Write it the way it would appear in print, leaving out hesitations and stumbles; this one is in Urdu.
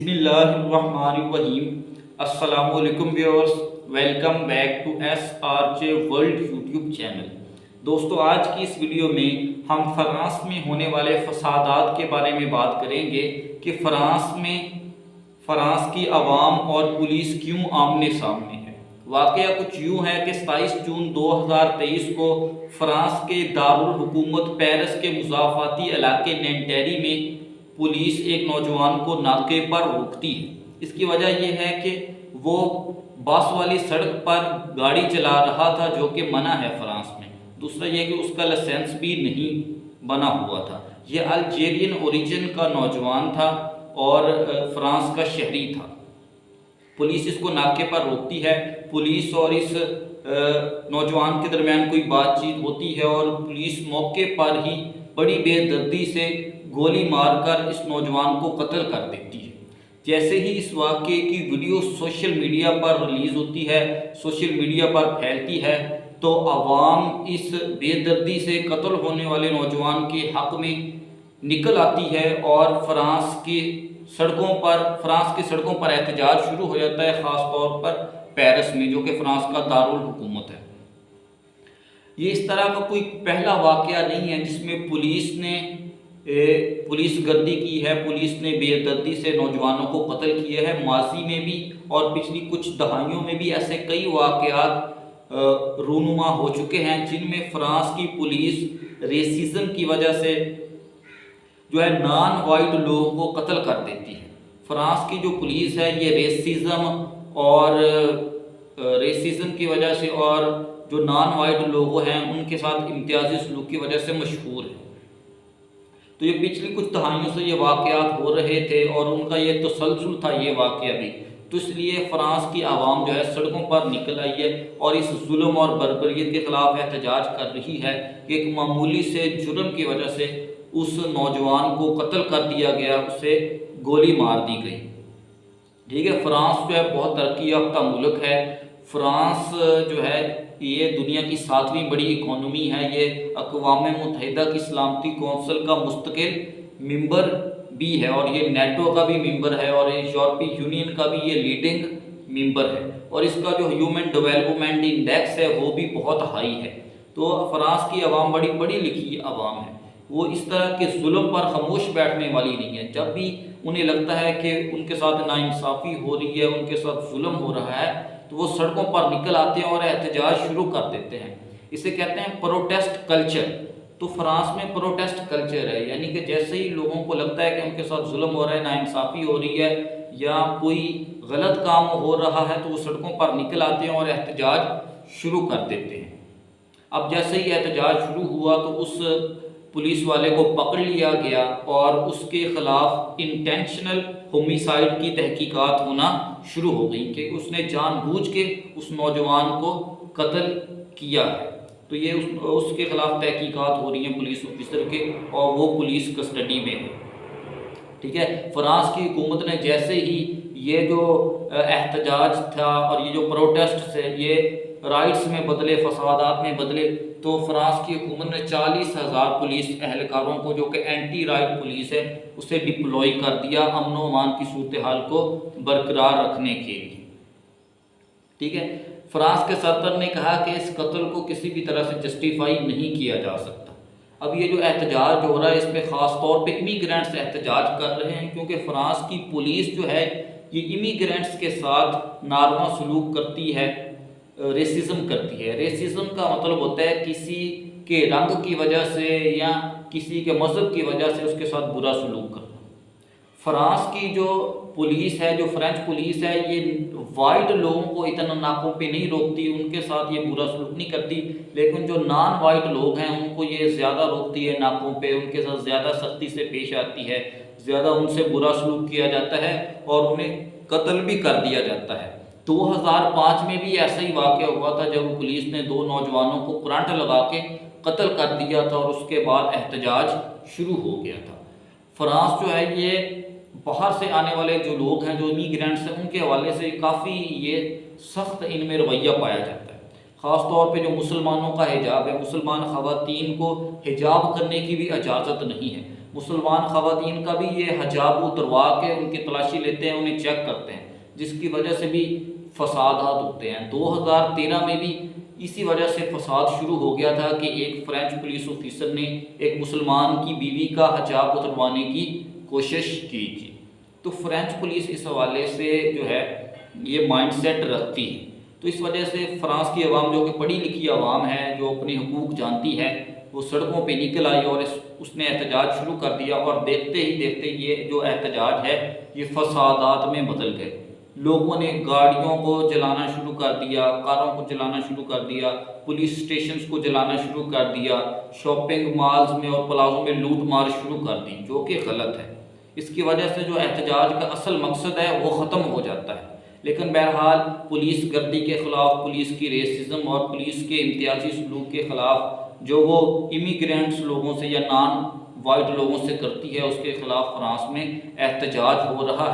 بسم اللہ الرحمن الرحیم۔ السلام علیکم viewers, welcome back to S R J world YouTube channel. دوستو، آج کی اس ویڈیو میں ہم فرانس میں ہونے والے فسادات کے بارے میں بات کریں گے کہ فرانس کی عوام اور پولیس کیوں آمنے سامنے ہے۔ واقعہ کچھ یوں ہے کہ 27 جون 2023 کو فرانس کے دارالحکومت پیرس کے مضافاتی علاقے نینٹیری میں پولیس ایک نوجوان کو ناکے پر روکتی ہے۔ اس کی وجہ یہ ہے کہ وہ باس والی سڑک پر گاڑی چلا رہا تھا، جو کہ منع ہے فرانس میں۔ دوسرا یہ کہ اس کا لائسنس بھی نہیں بنا ہوا تھا۔ یہ الجیرین اوریجن کا نوجوان تھا اور فرانس کا شہری تھا۔ پولیس اس کو ناکے پر روکتی ہے۔ پولیس اور اس نوجوان کے درمیان کوئی بات چیت ہوتی ہے اور پولیس موقع پر ہی بڑی بے دردی سے گولی مار کر اس نوجوان کو قتل کر دیتی ہے۔ جیسے ہی اس واقعے کی ویڈیو سوشل میڈیا پر ریلیز ہوتی ہے، سوشل میڈیا پر پھیلتی ہے، تو عوام اس بے دردی سے قتل ہونے والے نوجوان کے حق میں نکل آتی ہے اور فرانس کی سڑکوں پر احتجاج شروع ہو جاتا ہے، خاص طور پر پیرس میں، جو کہ فرانس کا دارالحکومت ہے۔ یہ اس طرح کا کوئی پہلا واقعہ نہیں ہے جس میں پولیس گردی کی ہے، پولیس نے بے دردی سے نوجوانوں کو قتل کیا ہے۔ ماضی میں بھی اور پچھلی کچھ دہائیوں میں بھی ایسے کئی واقعات رونما ہو چکے ہیں جن میں فرانس کی پولیس ریسزم کی وجہ سے جو ہے نان وائٹ لوگوں کو قتل کر دیتی ہے۔ فرانس کی جو پولیس ہے یہ ریسزم کی وجہ سے اور جو نان وائٹ لوگ ہیں ان کے ساتھ امتیازی سلوک کی وجہ سے مشہور ہے۔ تو یہ پچھلی کچھ دہائیوں سے یہ واقعات ہو رہے تھے اور ان کا یہ تسلسل تھا یہ واقعہ بھی، تو اس لیے فرانس کی عوام جو ہے سڑکوں پر نکل آئی ہے اور اس ظلم اور بربریت کے خلاف احتجاج کر رہی ہے کہ ایک معمولی سے جرم کی وجہ سے اس نوجوان کو قتل کر دیا گیا، اسے گولی مار دی گئی۔ ٹھیک ہے، فرانس جو ہے بہت ترقی یافتہ ملک ہے۔ فرانس جو ہے یہ دنیا کی 7ویں بڑی اکانومی ہے۔ یہ اقوام متحدہ کی سلامتی کونسل کا مستقل ممبر بھی ہے اور یہ نیٹو کا بھی ممبر ہے اور یہ یورپی یونین کا بھی یہ لیڈنگ ممبر ہے، اور اس کا جو ہیومن ڈیولپمنٹ انڈیکس ہے وہ بھی بہت ہائی ہے۔ تو فرانس کی عوام بڑی پڑھی لکھی عوام ہے، وہ اس طرح کے ظلم پر خاموش بیٹھنے والی نہیں ہے۔ جب بھی انہیں لگتا ہے کہ ان کے ساتھ ناانصافی ہو رہی ہے، ان کے ساتھ ظلم ہو رہا ہے، تو وہ سڑکوں پر نکل آتے ہیں اور احتجاج شروع کر دیتے ہیں۔ اسے کہتے ہیں پروٹیسٹ کلچر۔ تو فرانس میں پروٹیسٹ کلچر ہے، یعنی کہ جیسے ہی لوگوں کو لگتا ہے کہ ان کے ساتھ ظلم ہو رہا ہے، ناانصافی ہو رہی ہے یا کوئی غلط کام ہو رہا ہے، تو وہ سڑکوں پر نکل آتے ہیں اور احتجاج شروع کر دیتے ہیں۔ اب جیسے ہی احتجاج شروع ہوا تو اس پولیس والے کو پکڑ لیا گیا اور اس کے خلاف انٹینشنل ہومیسائیڈ کی تحقیقات ہونا شروع ہو گئی کہ اس نے جان بوجھ کے اس نوجوان کو قتل کیا ہے۔ تو یہ اس کے خلاف تحقیقات ہو رہی ہیں پولیس آفیسر کے، اور وہ پولیس کسٹڈی میں ہے۔ ٹھیک ہے، فرانس کی حکومت نے جیسے ہی یہ جو احتجاج تھا اور یہ جو پروٹیسٹ تھے یہ رائٹس میں بدلے، فسادات میں بدلے، تو فرانس کی حکومت نے 40,000 پولیس اہلکاروں کو، جو کہ اینٹی رائٹ پولیس ہے، اسے ڈپلوئی کر دیا امن و امان کی صورتحال کو برقرار رکھنے کے لیے۔ ٹھیک ہے، فرانس کے صدر نے کہا کہ اس قتل کو کسی بھی طرح سے جسٹیفائی نہیں کیا جا سکتا۔ اب یہ جو احتجاج ہو رہا ہے اس میں خاص طور پہ امیگرینٹس احتجاج کر رہے ہیں، کیونکہ فرانس کی پولیس جو ہے یہ امیگرینٹس کے ساتھ ناروا سلوک کرتی ہے، ریسزم کرتی ہے۔ ریسزم کا مطلب ہوتا ہے کسی کے رنگ کی وجہ سے یا کسی کے مذہب کی وجہ سے اس کے ساتھ برا سلوک کرنا۔ فرانس کی جو پولیس ہے، جو فرینچ پولیس ہے، یہ وائٹ لوگوں کو اتنا ناکوں پہ نہیں روکتی، ان کے ساتھ یہ برا سلوک نہیں کرتی، لیکن جو نان وائٹ لوگ ہیں ان کو یہ زیادہ روکتی ہے ناکوں پہ، ان کے ساتھ زیادہ سختی سے پیش آتی ہے، زیادہ ان سے برا سلوک کیا جاتا ہے اور انہیں قتل بھی کر دیا جاتا ہے۔ 2005 میں بھی ایسا ہی واقعہ ہوا تھا جب پولیس نے 2 نوجوانوں کو کرنٹ لگا کے قتل کر دیا تھا اور اس کے بعد احتجاج شروع ہو گیا تھا۔ فرانس جو ہے یہ باہر سے آنے والے جو لوگ ہیں، جو امیگرینٹس ہیں، ان کے حوالے سے کافی یہ سخت ان میں رویہ پایا جاتا ہے۔ خاص طور پہ جو مسلمانوں کا حجاب ہے، مسلمان خواتین کو حجاب کرنے کی بھی اجازت نہیں ہے۔ مسلمان خواتین کا بھی یہ حجاب اتروا کے ان کی تلاشی لیتے ہیں، انہیں چیک کرتے ہیں، جس کی وجہ سے بھی فسادات ہوتے ہیں۔ 2013 میں بھی اسی وجہ سے فساد شروع ہو گیا تھا کہ ایک فرینچ پولیس آفیسر نے ایک مسلمان کی بیوی کا حجاب اتروانے کی کوشش کی تھی۔ تو فرینچ پولیس اس حوالے سے جو ہے یہ مائنڈ سیٹ رکھتی ہے۔ تو اس وجہ سے فرانس کی عوام جو کہ پڑھی لکھی عوام ہے، جو اپنے حقوق جانتی ہے، وہ سڑکوں پہ نکل آئی اور اس نے احتجاج شروع کر دیا، اور دیکھتے ہی دیکھتے یہ جو احتجاج ہے یہ فسادات میں بدل گئے۔ لوگوں نے گاڑیوں کو جلانا شروع کر دیا، کاروں کو جلانا شروع کر دیا، پولیس اسٹیشنز کو جلانا شروع کر دیا، شاپنگ مالز میں اور پلازوں میں لوٹ مار شروع کر دی، جو کہ غلط ہے۔ اس کی وجہ سے جو احتجاج کا اصل مقصد ہے وہ ختم ہو جاتا ہے۔ لیکن بہرحال پولیس گردی کے خلاف، پولیس کی ریسزم اور پولیس کے امتیازی سلوک کے خلاف جو وہ امیگرینٹس لوگوں سے یا نان وائٹ لوگوں سے کرتی ہے، اس کے خلاف فرانس میں احتجاج ہو رہا ہے۔